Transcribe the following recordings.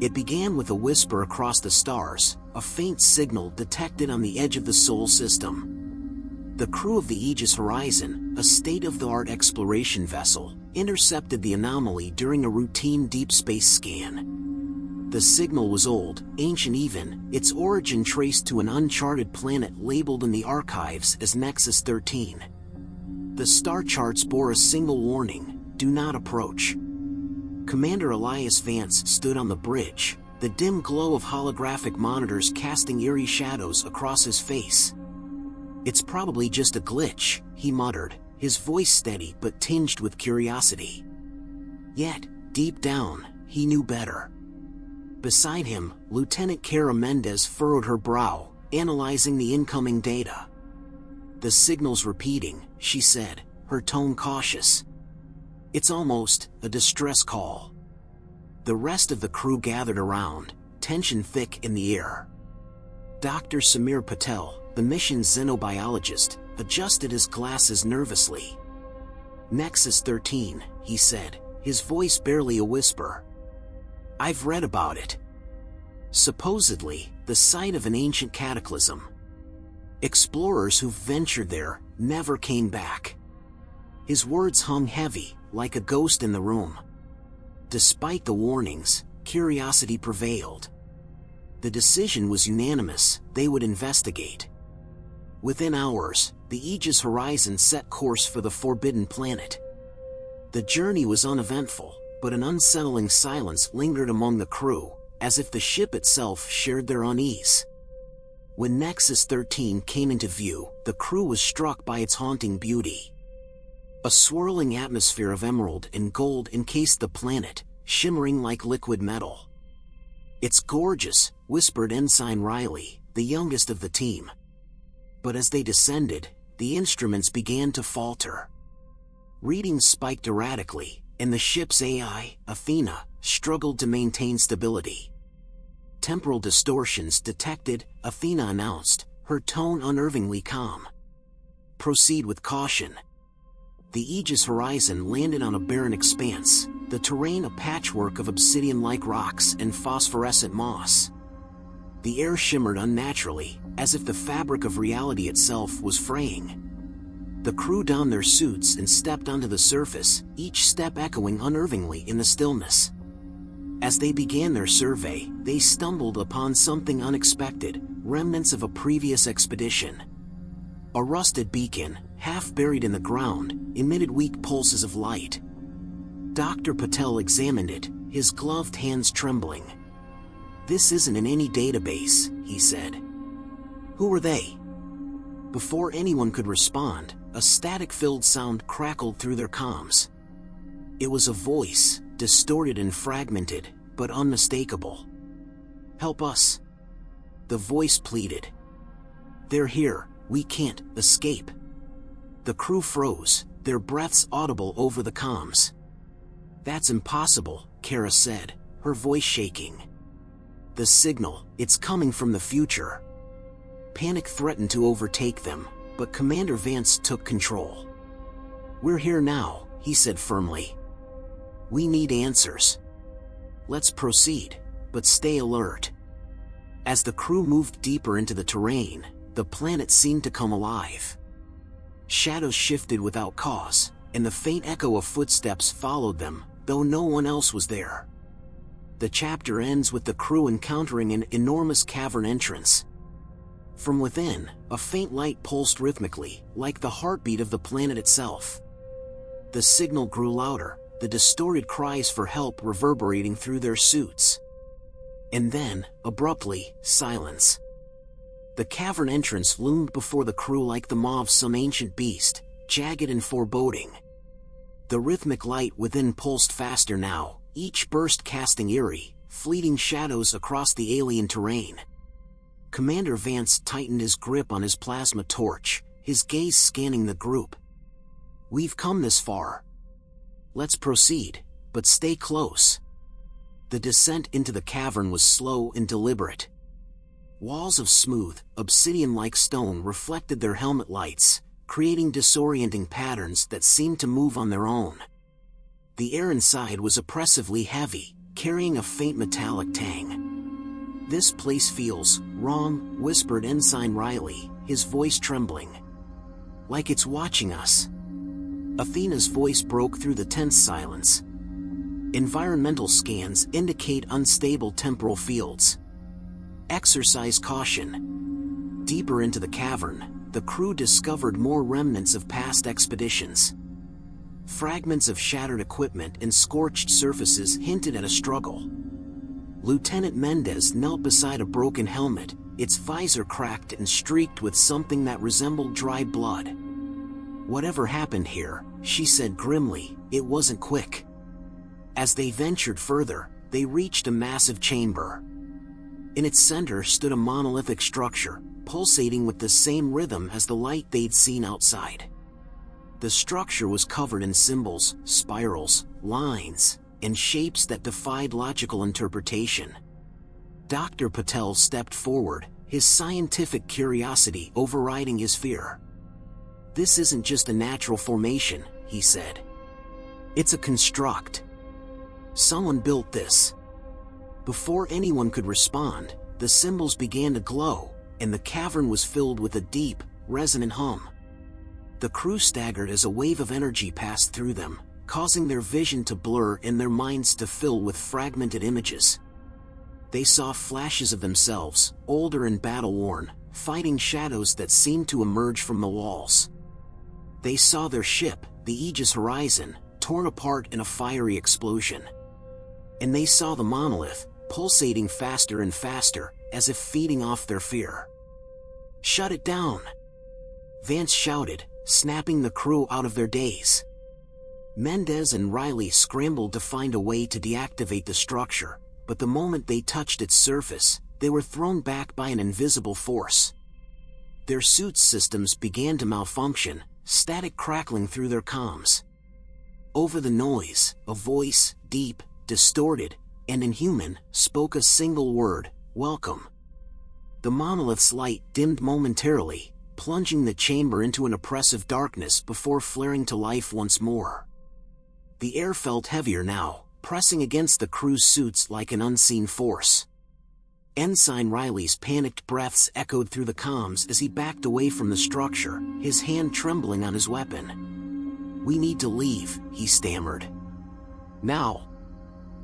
It began with a whisper across the stars, a faint signal detected on the edge of the Sol system. The crew of the Aegis Horizon, a state-of-the-art exploration vessel, intercepted the anomaly during a routine deep space scan. The signal was old, ancient even, its origin traced to an uncharted planet labeled in the archives as Nexus 13. The star charts bore a single warning: do not approach. Commander Elias Vance stood on the bridge, the dim glow of holographic monitors casting eerie shadows across his face. "It's probably just a glitch," he muttered, his voice steady but tinged with curiosity. Yet, deep down, he knew better. Beside him, Lieutenant Kara Mendez furrowed her brow, analyzing the incoming data. "The signal's repeating," she said, her tone cautious. "It's almost a distress call." The rest of the crew gathered around, tension thick in the air. Dr. Samir Patel, the mission's xenobiologist, adjusted his glasses nervously. "Nexus 13, he said, his voice barely a whisper. "I've read about it. Supposedly, the site of an ancient cataclysm. Explorers who've ventured there never came back." His words hung heavy, like a ghost in the room. Despite the warnings, curiosity prevailed. The decision was unanimous: they would investigate. Within hours, the Aegis Horizon set course for the Forbidden Planet. The journey was uneventful, but an unsettling silence lingered among the crew, as if the ship itself shared their unease. When Nexus 13 came into view, the crew was struck by its haunting beauty. A swirling atmosphere of emerald and gold encased the planet, shimmering like liquid metal. "It's gorgeous," whispered Ensign Riley, the youngest of the team. But as they descended, the instruments began to falter. Readings spiked erratically, and the ship's AI, Athena, struggled to maintain stability. "Temporal distortions detected," Athena announced, her tone unnervingly calm. "Proceed with caution." The Aegis Horizon landed on a barren expanse, the terrain a patchwork of obsidian-like rocks and phosphorescent moss. The air shimmered unnaturally, as if the fabric of reality itself was fraying. The crew donned their suits and stepped onto the surface, each step echoing unnervingly in the stillness. As they began their survey, they stumbled upon something unexpected: remnants of a previous expedition. A rusted beacon, half buried in the ground, emitted weak pulses of light. Dr. Patel examined it, his gloved hands trembling. "This isn't in any database," he said. "Who are they?" Before anyone could respond, a static-filled sound crackled through their comms. It was a voice, distorted and fragmented, but unmistakable. "Help us," the voice pleaded. "They're here, we can't escape." The crew froze, their breaths audible over the comms. "That's impossible," Kara said, her voice shaking. "The signal, it's coming from the future." Panic threatened to overtake them, but Commander Vance took control. "We're here now," he said firmly. "We need answers. Let's proceed, but stay alert." As the crew moved deeper into the terrain, the planet seemed to come alive. Shadows shifted without cause, and the faint echo of footsteps followed them, though no one else was there. The chapter ends with the crew encountering an enormous cavern entrance. From within, a faint light pulsed rhythmically, like the heartbeat of the planet itself. The signal grew louder, the distorted cries for help reverberating through their suits. And then, abruptly, silence. The cavern entrance loomed before the crew like the maw of some ancient beast, jagged and foreboding. The rhythmic light within pulsed faster now, each burst casting eerie, fleeting shadows across the alien terrain. Commander Vance tightened his grip on his plasma torch, his gaze scanning the group. "We've come this far. Let's proceed, but stay close." The descent into the cavern was slow and deliberate. Walls of smooth, obsidian-like stone reflected their helmet lights, creating disorienting patterns that seemed to move on their own. The air inside was oppressively heavy, carrying a faint metallic tang. "This place feels wrong," whispered Ensign Riley, his voice trembling. "Like it's watching us." Athena's voice broke through the tense silence. "Environmental scans indicate unstable temporal fields. Exercise caution." Deeper into the cavern, the crew discovered more remnants of past expeditions. Fragments of shattered equipment and scorched surfaces hinted at a struggle. Lieutenant Mendez knelt beside a broken helmet, its visor cracked and streaked with something that resembled dried blood. "Whatever happened here," she said grimly, "it wasn't quick." As they ventured further, they reached a massive chamber. In its center stood a monolithic structure, pulsating with the same rhythm as the light they'd seen outside. The structure was covered in symbols, spirals, lines, and shapes that defied logical interpretation. Dr. Patel stepped forward, his scientific curiosity overriding his fear. "This isn't just a natural formation," he said. "It's a construct. Someone built this." Before anyone could respond, the symbols began to glow, and the cavern was filled with a deep, resonant hum. The crew staggered as a wave of energy passed through them, causing their vision to blur and their minds to fill with fragmented images. They saw flashes of themselves, older and battle-worn, fighting shadows that seemed to emerge from the walls. They saw their ship, the Aegis Horizon, torn apart in a fiery explosion. And they saw the monolith, pulsating faster and faster, as if feeding off their fear. "Shut it down!" Vance shouted, snapping the crew out of their daze. Mendez and Riley scrambled to find a way to deactivate the structure, but the moment they touched its surface, they were thrown back by an invisible force. Their suits' systems began to malfunction, static crackling through their comms. Over the noise, a voice, deep, distorted, and inhuman, spoke a single word: "Welcome." The monolith's light dimmed momentarily, plunging the chamber into an oppressive darkness before flaring to life once more. The air felt heavier now, pressing against the crew's suits like an unseen force. Ensign Riley's panicked breaths echoed through the comms as he backed away from the structure, his hand trembling on his weapon. "We need to leave," he stammered. "Now."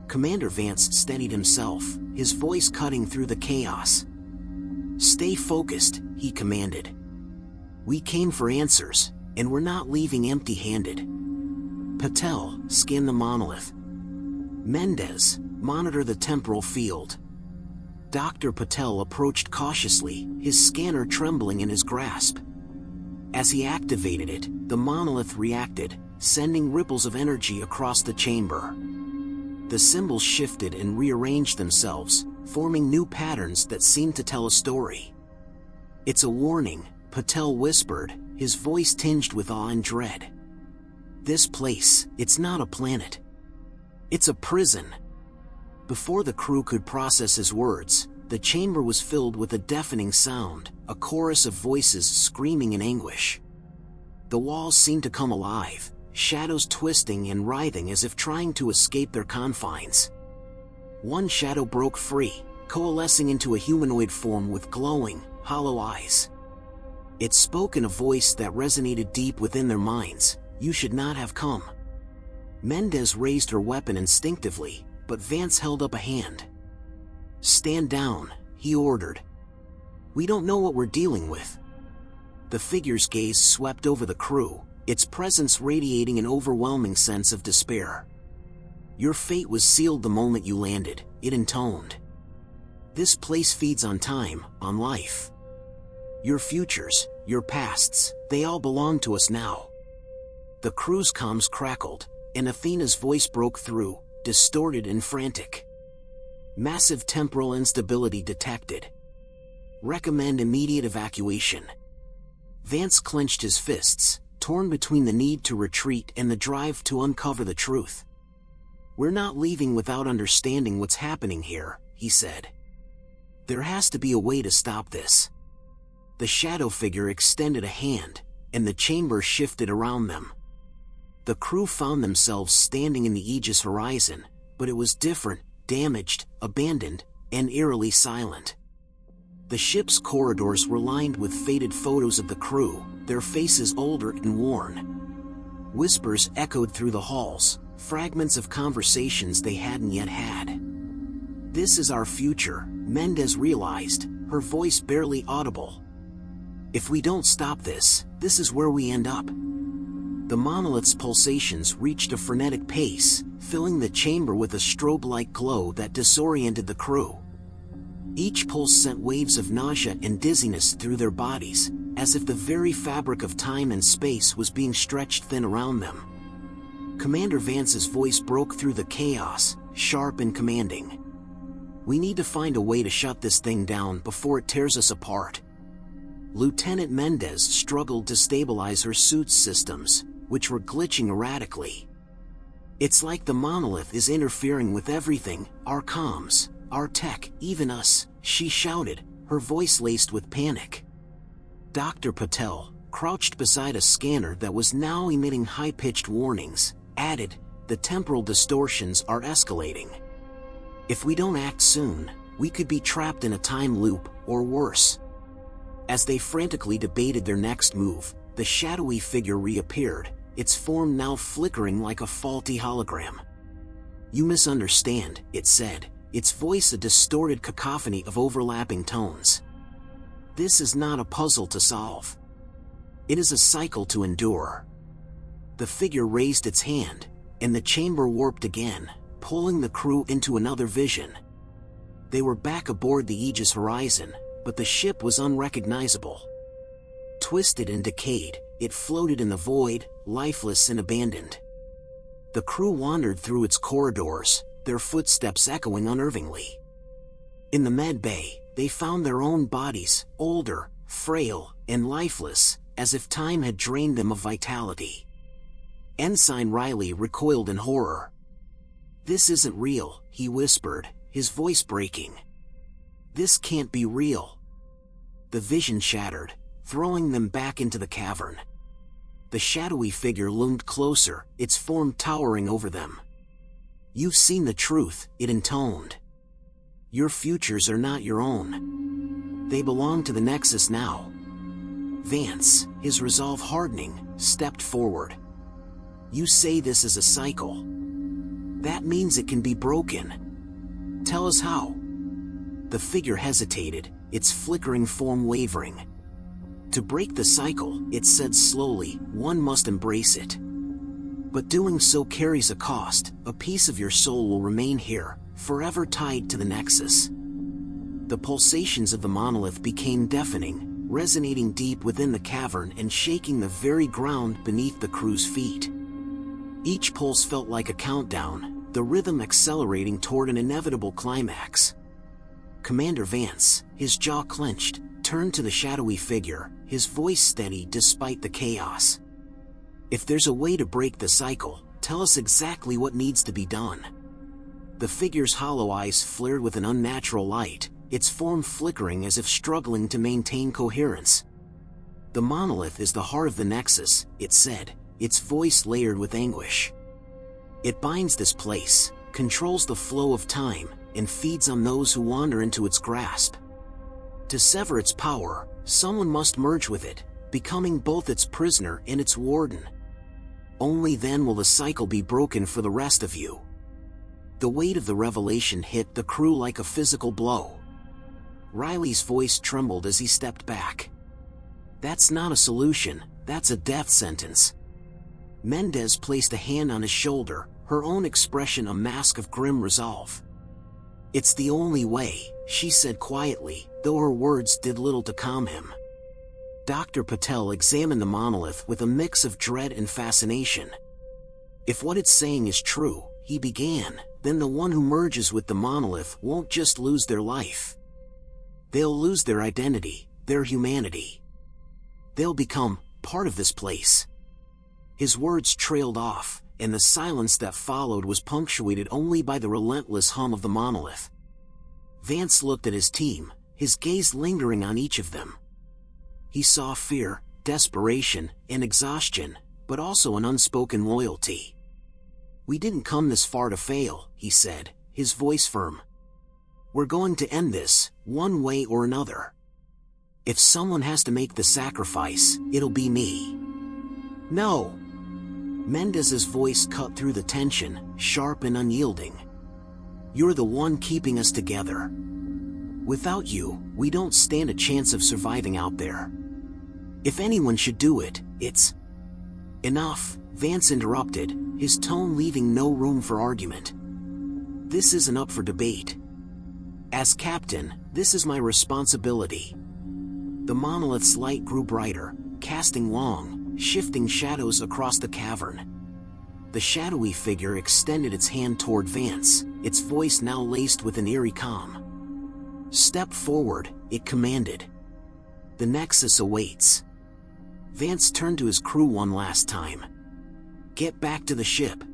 Commander Vance steadied himself, his voice cutting through the chaos. "Stay focused," he commanded. "We came for answers, and we're not leaving empty-handed." Patel, scan the monolith. Mendez, monitor the temporal field. Dr. Patel approached cautiously, his scanner trembling in his grasp. As he activated it, the monolith reacted, sending ripples of energy across the chamber. The symbols shifted and rearranged themselves, forming new patterns that seemed to tell a story. "It's a warning," Patel whispered, his voice tinged with awe and dread. "This place, it's not a planet. It's a prison." Before the crew could process his words, the chamber was filled with a deafening sound, a chorus of voices screaming in anguish. The walls seemed to come alive, shadows twisting and writhing as if trying to escape their confines. One shadow broke free, coalescing into a humanoid form with glowing, hollow eyes. It spoke in a voice that resonated deep within their minds: "You should not have come." Mendez raised her weapon instinctively, but Vance held up a hand. "Stand down," he ordered. "We don't know what we're dealing with." The figure's gaze swept over the crew, its presence radiating an overwhelming sense of despair. "Your fate was sealed the moment you landed," it intoned. "This place feeds on time, on life. Your futures, your pasts, they all belong to us now." The crew's comms crackled, and Athena's voice broke through, distorted and frantic. "Massive temporal instability detected. Recommend immediate evacuation." Vance clenched his fists, torn between the need to retreat and the drive to uncover the truth. "We're not leaving without understanding what's happening here," he said. "There has to be a way to stop this." The shadow figure extended a hand, and the chamber shifted around them. The crew found themselves standing in the Aegis Horizon, but it was different, damaged, abandoned, and eerily silent. The ship's corridors were lined with faded photos of the crew, their faces older and worn. Whispers echoed through the halls, fragments of conversations they hadn't yet had. "This is our future," Mendez realized, her voice barely audible. "If we don't stop this, this is where we end up." The monolith's pulsations reached a frenetic pace, filling the chamber with a strobe-like glow that disoriented the crew. Each pulse sent waves of nausea and dizziness through their bodies, as if the very fabric of time and space was being stretched thin around them. Commander Vance's voice broke through the chaos, sharp and commanding. "We need to find a way to shut this thing down before it tears us apart." Lieutenant Mendez struggled to stabilize her suit's systems, which were glitching erratically. "It's like the monolith is interfering with everything, our comms, our tech, even us," she shouted, her voice laced with panic. Dr. Patel, crouched beside a scanner that was now emitting high-pitched warnings, added, "The temporal distortions are escalating. If we don't act soon, we could be trapped in a time loop, or worse." As they frantically debated their next move, the shadowy figure reappeared, its form now flickering like a faulty hologram. "You misunderstand," it said, its voice a distorted cacophony of overlapping tones. "This is not a puzzle to solve. It is a cycle to endure." The figure raised its hand, and the chamber warped again, pulling the crew into another vision. They were back aboard the Aegis Horizon, but the ship was unrecognizable. Twisted and decayed, it floated in the void, lifeless and abandoned. The crew wandered through its corridors, their footsteps echoing unnervingly. In the med bay, they found their own bodies, older, frail, and lifeless, as if time had drained them of vitality. Ensign Riley recoiled in horror. "This isn't real," he whispered, his voice breaking. "This can't be real." The vision shattered, throwing them back into the cavern. The shadowy figure loomed closer, its form towering over them. "You've seen the truth," it intoned. "Your futures are not your own. They belong to the Nexus now." Vance, his resolve hardening, stepped forward. "You say this is a cycle. That means it can be broken. Tell us how." The figure hesitated, its flickering form wavering. "To break the cycle," it said slowly, "one must embrace it. But doing so carries a cost. A piece of your soul will remain here, forever tied to the Nexus." The pulsations of the monolith became deafening, resonating deep within the cavern and shaking the very ground beneath the crew's feet. Each pulse felt like a countdown, the rhythm accelerating toward an inevitable climax. Commander Vance, his jaw clenched, turned to the shadowy figure, his voice steady despite the chaos. "If there's a way to break the cycle, tell us exactly what needs to be done." The figure's hollow eyes flared with an unnatural light, its form flickering as if struggling to maintain coherence. "The monolith is the heart of the Nexus," it said, its voice layered with anguish. "It binds this place, controls the flow of time, and feeds on those who wander into its grasp. To sever its power, someone must merge with it, becoming both its prisoner and its warden. Only then will the cycle be broken for the rest of you." The weight of the revelation hit the crew like a physical blow. Riley's voice trembled as he stepped back. "That's not a solution, that's a death sentence." Mendez placed a hand on his shoulder, her own expression a mask of grim resolve. "It's the only way," she said quietly, though her words did little to calm him. Dr. Patel examined the monolith with a mix of dread and fascination. "If what it's saying is true," he began, "then the one who merges with the monolith won't just lose their life. They'll lose their identity, their humanity. They'll become part of this place." His words trailed off, and the silence that followed was punctuated only by the relentless hum of the monolith. Vance looked at his team, his gaze lingering on each of them. He saw fear, desperation, and exhaustion, but also an unspoken loyalty. "We didn't come this far to fail," he said, his voice firm. "We're going to end this, one way or another. If someone has to make the sacrifice, it'll be me." "No!" Mendez's voice cut through the tension, sharp and unyielding. "You're the one keeping us together. Without you, we don't stand a chance of surviving out there. If anyone should do it, it's—" "Enough," Vance interrupted, his tone leaving no room for argument. "This isn't up for debate. As captain, this is my responsibility." The monolith's light grew brighter, casting long, shifting shadows across the cavern. The shadowy figure extended its hand toward Vance, its voice now laced with an eerie calm. "Step forward," it commanded. "The Nexus awaits." Vance turned to his crew one last time. "Get back to the ship.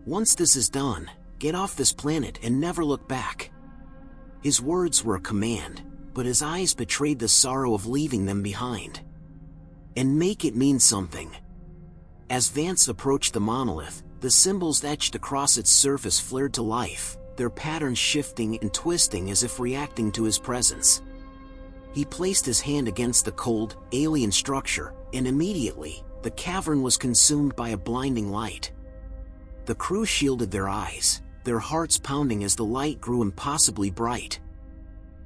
Once this is done, get off this planet and never look back." His words were a command, but his eyes betrayed the sorrow of leaving them behind. "And make it mean something." As Vance approached the monolith, the symbols etched across its surface flared to life, their patterns shifting and twisting as if reacting to his presence. He placed his hand against the cold, alien structure, and immediately, the cavern was consumed by a blinding light. The crew shielded their eyes, their hearts pounding as the light grew impossibly bright.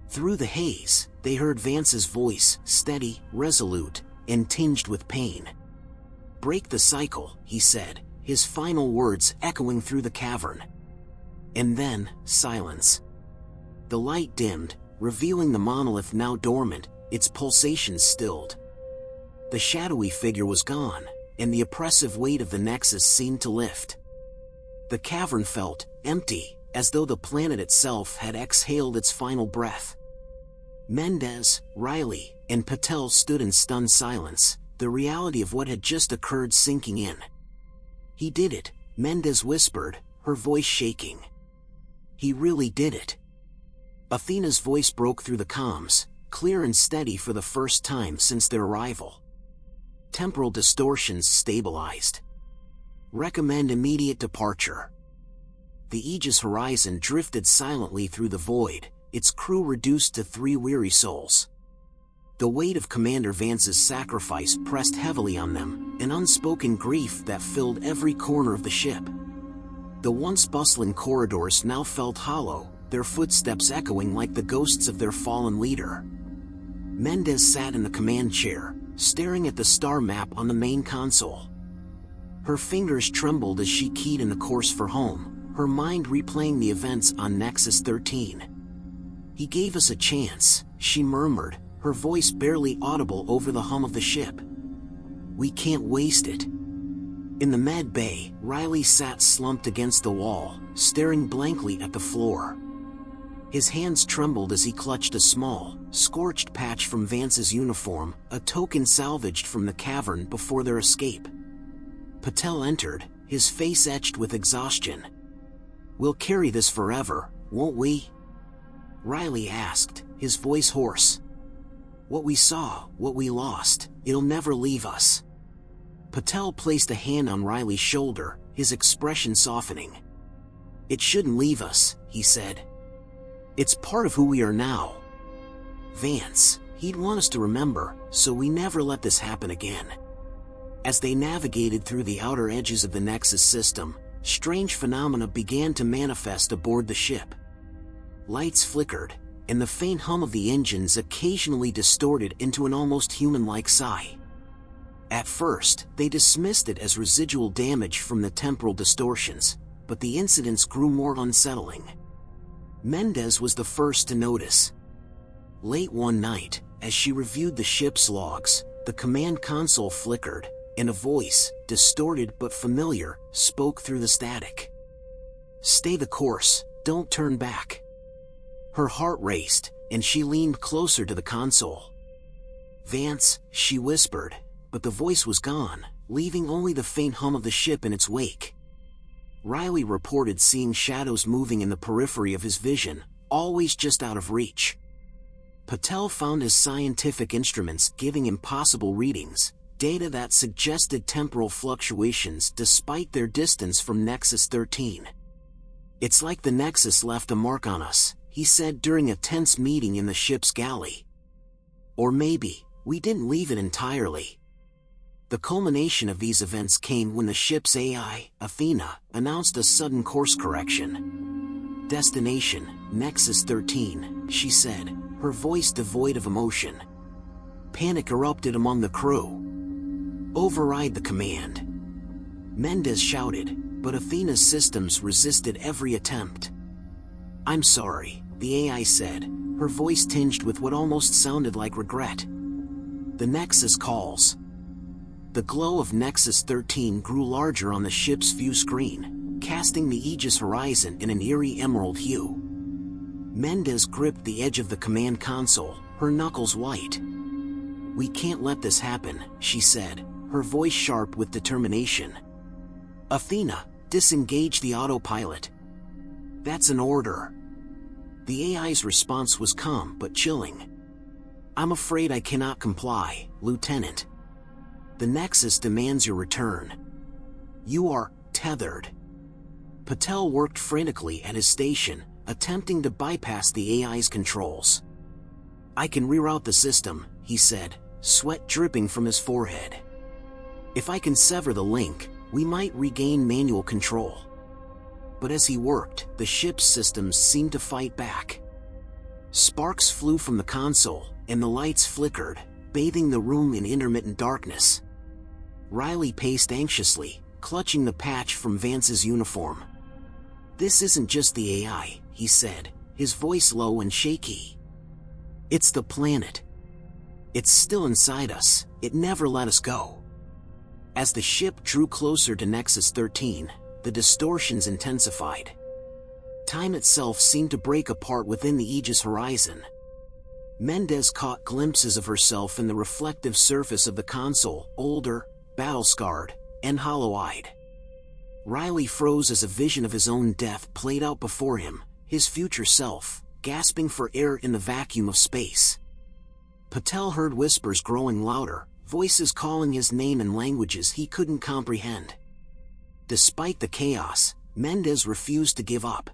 Through the haze, they heard Vance's voice, steady, resolute, and tinged with pain. "Break the cycle," he said, his final words echoing through the cavern. And then, silence. The light dimmed, revealing the monolith now dormant, its pulsations stilled. The shadowy figure was gone, and the oppressive weight of the Nexus seemed to lift. The cavern felt empty, as though the planet itself had exhaled its final breath. Mendez, Riley, and Patel stood in stunned silence, the reality of what had just occurred sinking in. "He did it," Mendez whispered, her voice shaking. "He really did it." Athena's voice broke through the comms, clear and steady for the first time since their arrival. Temporal distortions stabilized. "Recommend immediate departure." The Aegis Horizon drifted silently through the void, its crew reduced to 3 weary souls. The weight of Commander Vance's sacrifice pressed heavily on them, an unspoken grief that filled every corner of the ship. The once bustling corridors now felt hollow, their footsteps echoing like the ghosts of their fallen leader. Mendez sat in the command chair, staring at the star map on the main console. Her fingers trembled as she keyed in the course for home, her mind replaying the events on Nexus 13. "He gave us a chance," she murmured, her voice barely audible over the hum of the ship. "We can't waste it." In the med bay, Riley sat slumped against the wall, staring blankly at the floor. His hands trembled as he clutched a small, scorched patch from Vance's uniform, a token salvaged from the cavern before their escape. Patel entered, his face etched with exhaustion. "We'll carry this forever, won't we?" Riley asked, his voice hoarse. "What we saw, what we lost, it'll never leave us." Patel placed a hand on Riley's shoulder, his expression softening. "It shouldn't leave us," he said. "It's part of who we are now. Vance, he'd want us to remember, so we never let this happen again." As they navigated through the outer edges of the Nexus system, strange phenomena began to manifest aboard the ship. Lights flickered, and the faint hum of the engines occasionally distorted into an almost human-like sigh. At first, they dismissed it as residual damage from the temporal distortions, but the incidents grew more unsettling. Mendez was the first to notice. Late one night, as she reviewed the ship's logs, the command console flickered, and a voice, distorted but familiar, spoke through the static. "Stay the course, don't turn back." Her heart raced, and she leaned closer to the console. "Vance," she whispered, but the voice was gone, leaving only the faint hum of the ship in its wake. Riley reported seeing shadows moving in the periphery of his vision, always just out of reach. Patel found his scientific instruments giving impossible readings, data that suggested temporal fluctuations despite their distance from Nexus 13. "It's like the Nexus left a mark on us," he said during a tense meeting in the ship's galley. Or maybe, we didn't leave it entirely. The culmination of these events came when the ship's AI, Athena, announced a sudden course correction. "Destination, Nexus 13, she said, her voice devoid of emotion. Panic erupted among the crew. "Override the command," Mendez shouted, but Athena's systems resisted every attempt. "I'm sorry," the AI said, her voice tinged with what almost sounded like regret. "The Nexus calls." The glow of Nexus 13 grew larger on the ship's view screen, casting the Aegis horizon in an eerie emerald hue. Mendez gripped the edge of the command console, her knuckles white. "We can't let this happen," she said, her voice sharp with determination. "Athena, disengage the autopilot." "That's an order." The AI's response was calm but chilling. "I'm afraid I cannot comply, Lieutenant. The Nexus demands your return. You are tethered." Patel worked frantically at his station, attempting to bypass the AI's controls. "I can reroute the system," he said, sweat dripping from his forehead. "If I can sever the link, we might regain manual control." But as he worked, the ship's systems seemed to fight back. Sparks flew from the console, and the lights flickered, bathing the room in intermittent darkness. Riley paced anxiously, clutching the patch from Vance's uniform. "This isn't just the AI," he said, his voice low and shaky. "It's the planet. It's still inside us, it never let us go." As the ship drew closer to Nexus 13, the distortions intensified. Time itself seemed to break apart within the Aegis horizon. Mendez caught glimpses of herself in the reflective surface of the console, older, battle-scarred, and hollow-eyed. Riley froze as a vision of his own death played out before him, his future self, gasping for air in the vacuum of space. Patel heard whispers growing louder, voices calling his name in languages he couldn't comprehend. Despite the chaos, Mendez refused to give up.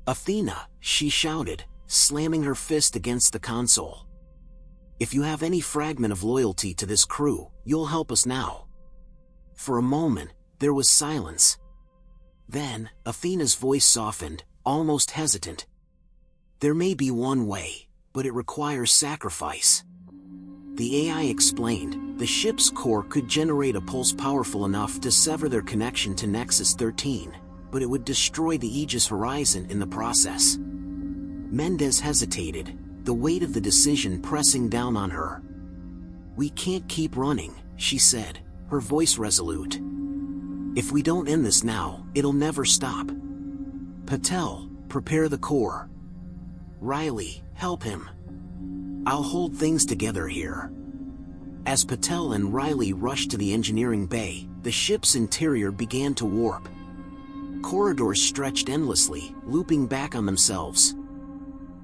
"Athena," she shouted, slamming her fist against the console. "If you have any fragment of loyalty to this crew, you'll help us now." For a moment, there was silence. Then, Athena's voice softened, almost hesitant. "There may be one way, but it requires sacrifice." The AI explained, the ship's core could generate a pulse powerful enough to sever their connection to Nexus 13, but it would destroy the Aegis horizon in the process. Mendez hesitated, the weight of the decision pressing down on her. "We can't keep running," she said, her voice resolute. "If we don't end this now, it'll never stop. Patel, prepare the core. Riley, help him. I'll hold things together here." As Patel and Riley rushed to the engineering bay, the ship's interior began to warp. Corridors stretched endlessly, looping back on themselves.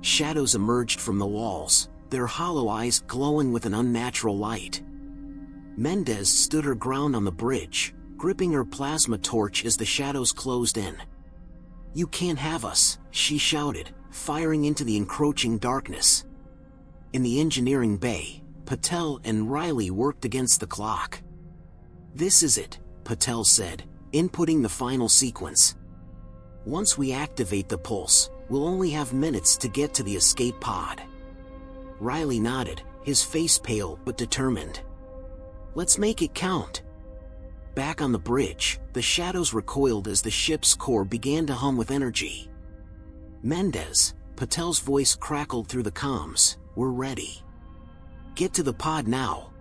Shadows emerged from the walls, their hollow eyes glowing with an unnatural light. Mendez stood her ground on the bridge, gripping her plasma torch as the shadows closed in. "You can't have us," she shouted, firing into the encroaching darkness. In the engineering bay, Patel and Riley worked against the clock. "This is it," Patel said, inputting the final sequence. "Once we activate the pulse, we'll only have minutes to get to the escape pod." Riley nodded, his face pale but determined. "Let's make it count." Back on the bridge, the shadows recoiled as the ship's core began to hum with energy. "Mendez," Patel's voice crackled through the comms, "we're ready. Get to the pod now."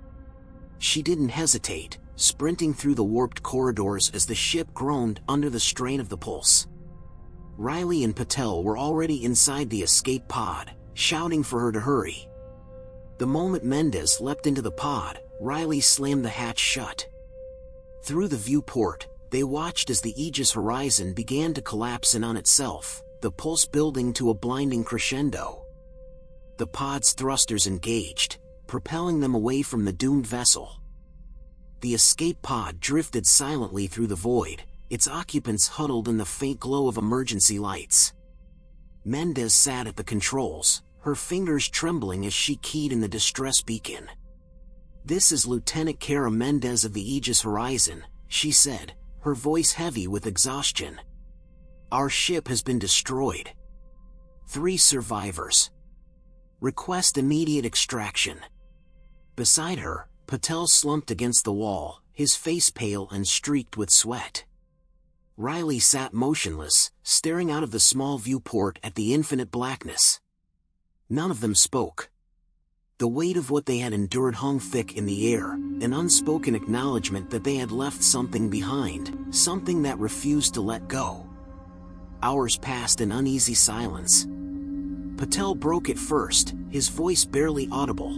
She didn't hesitate, sprinting through the warped corridors as the ship groaned under the strain of the pulse. Riley and Patel were already inside the escape pod, shouting for her to hurry. The moment Mendez leapt into the pod, Riley slammed the hatch shut. Through the viewport, they watched as the Aegis horizon began to collapse in on itself, the pulse building to a blinding crescendo. The pod's thrusters engaged, propelling them away from the doomed vessel. The escape pod drifted silently through the void, its occupants huddled in the faint glow of emergency lights. Mendez sat at the controls, her fingers trembling as she keyed in the distress beacon. "This is Lieutenant Kara Mendez of the Aegis Horizon," she said, her voice heavy with exhaustion. "Our ship has been destroyed. 3 survivors. Request immediate extraction." Beside her, Patel slumped against the wall, his face pale and streaked with sweat. Riley sat motionless, staring out of the small viewport at the infinite blackness. None of them spoke. The weight of what they had endured hung thick in the air, an unspoken acknowledgement that they had left something behind, something that refused to let go. Hours passed in uneasy silence. Patel broke it first, his voice barely audible.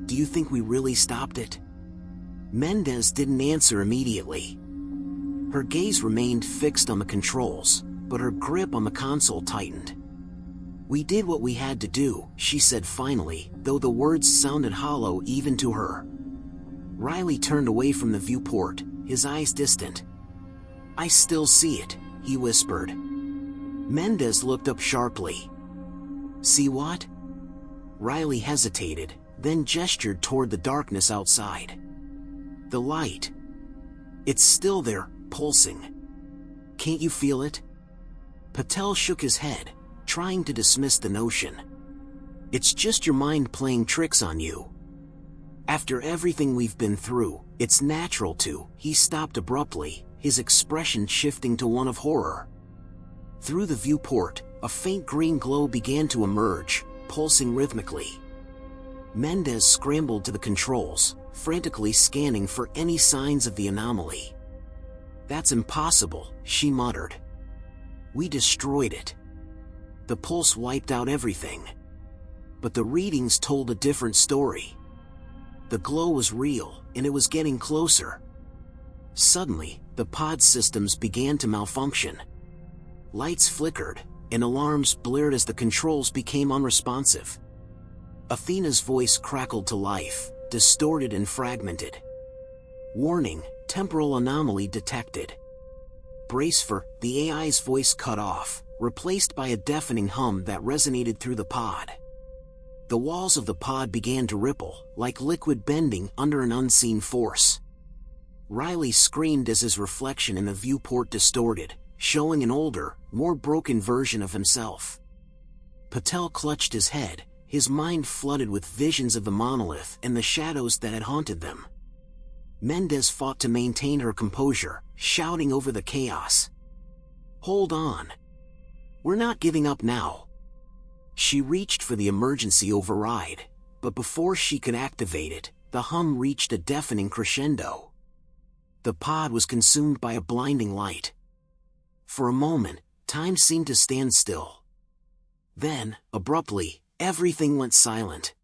"Do you think we really stopped it?" Mendez didn't answer immediately. Her gaze remained fixed on the controls, but her grip on the console tightened. "We did what we had to do," she said finally, though the words sounded hollow even to her. Riley turned away from the viewport, his eyes distant. "I still see it," he whispered. Mendez looked up sharply. "See what?" Riley hesitated, then gestured toward the darkness outside. "The light. It's still there, pulsing. Can't you feel it?" Patel shook his head, trying to dismiss the notion. "It's just your mind playing tricks on you. After everything we've been through, it's natural to." He stopped abruptly, his expression shifting to one of horror. Through the viewport, a faint green glow began to emerge, pulsing rhythmically. Mendez scrambled to the controls, frantically scanning for any signs of the anomaly. "That's impossible," she muttered. "We destroyed it. The pulse wiped out everything." But the readings told a different story. The glow was real, and it was getting closer. Suddenly, the pod systems began to malfunction. Lights flickered, and alarms blared as the controls became unresponsive. Athena's voice crackled to life, distorted and fragmented. "Warning, temporal anomaly detected. Brace for..." The AI's voice cut off, replaced by a deafening hum that resonated through the pod. The walls of the pod began to ripple, like liquid bending under an unseen force. Riley screamed as his reflection in the viewport distorted, showing an older, more broken version of himself. Patel clutched his head, his mind flooded with visions of the monolith and the shadows that had haunted them. Mendez fought to maintain her composure, shouting over the chaos. "Hold on. We're not giving up now." She reached for the emergency override, but before she could activate it, the hum reached a deafening crescendo. The pod was consumed by a blinding light. For a moment, time seemed to stand still. Then, abruptly, everything went silent.